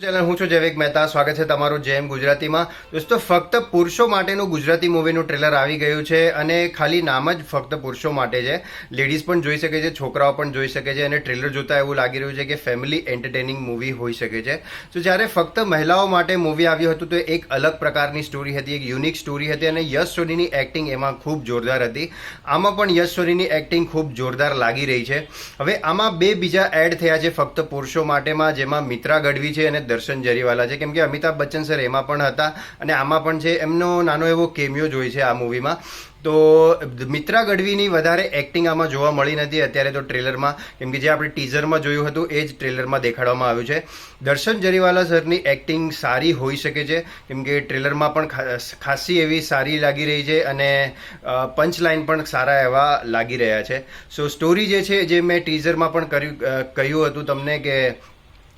Channel હું છું જૈવિક મહેતા. સ્વાગત છે તમારું જેમ ગુજરાતીમાં. દોસ્તો, ફક્ત પુરુષો માટેનું ગુજરાતી મૂવીનું ટ્રેલર આવી ગયું છે અને ખાલી નામ જ ફક્ત પુરુષો માટે છે. લેડીઝ પણ જોઈ શકે છે, છોકરાઓ પણ જોઈ શકે છે અને ટ્રેલર જોતા એવું લાગી રહ્યું છે કે ફેમિલી એન્ટરટેનિંગ મૂવી હોઈ શકે છે. તો જ્યારે ફક્ત મહિલાઓ માટે મૂવી આવ્યું હતું તો એક અલગ પ્રકારની સ્ટોરી હતી, એક યુનિક સ્ટોરી હતી અને યશ સોનીની એક્ટિંગ એમાં ખૂબ જોરદાર હતી. આમાં પણ યશ સોનીની એક્ટિંગ ખૂબ જોરદાર લાગી રહી છે. હવે આમાં બે બીજા એડ થયા છે ફક્ત પુરુષો માટેમાં, જેમાં મિત્રા ગઢવી છે અને દર્શન જરીવાલા છે. કેમ કે અમિતાભ બચ્ચન સર એમાં પણ હતા અને આમાં પણ છે. એમનો નાનો એવો કેમિયો જોઈ છે આ મૂવીમાં. તો મિત્રા ગઢવીની વધારે એક્ટિંગ આમાં જોવા મળી નથી અત્યારે તો ટ્રેલરમાં, કેમ કે જે આપણે ટીઝરમાં જોયું હતું એ જ ટ્રેલરમાં દેખાડવામાં આવ્યું છે. દર્શન જરીવાલા સરની એક્ટિંગ સારી હોઈ શકે છે, કેમ કે ટ્રેલરમાં પણ ખાસી એવી સારી લાગી રહી છે અને પંચ લાઇન પણ સારા એવા લાગી રહ્યા છે. સો સ્ટોરી જે છે, જે મેં ટીઝરમાં પણ કહ્યું હતું તમને કે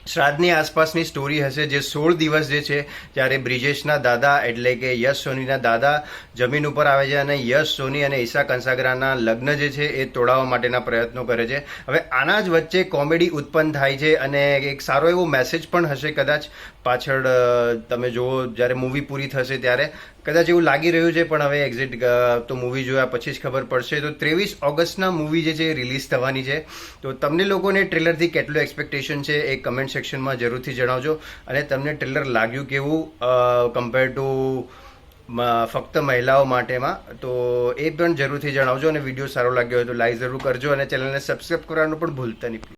શ્રાદ્ધની આસપાસની સ્ટોરી હશે, જે 16 દિવસ જે છે ત્યારે બ્રિજેશના દાદા એટલે કે યશ સોનીના દાદા જમીન ઉપર આવે છે અને યશ સોની અને ઈશા કંસાગરાના લગ્ન જે છે એ તોડાવવા માટેના પ્રયત્નો કરે છે. હવે આના જ વચ્ચે કોમેડી ઉત્પન્ન થાય છે અને એક સારો એવો મેસેજ પણ હશે કદાચ પાછળ. તમે જુઓ જ્યારે મૂવી પૂરી થશે ત્યારે કદાચ એવું લાગી રહ્યું છે, પણ હવે એક્ઝેક્ટ તો મૂવી જોયા પછી જ ખબર પડશે. તો 23 ઓગસ્ટના મૂવી જે છે એ રિલીઝ થવાની છે. તો તમને લોકોને ટ્રેલરથી કેટલું એક્સપેક્ટેશન છે એ કમેન્ટ સેક્શનમાં જરૂરથી જણાવજો. અને તમને ટ્રેલર લાગ્યું કેવું કમ્પેર ટુ ફક્ત મહિલાઓ માટેમાં, તો એ પણ જરૂરથી જણાવજો. અને વિડીયો સારો લાગ્યો હોય તો લાઈક જરૂર કરજો અને ચેનલને સબસ્ક્રાઈબ કરવાનું પણ ભૂલતા નહીં.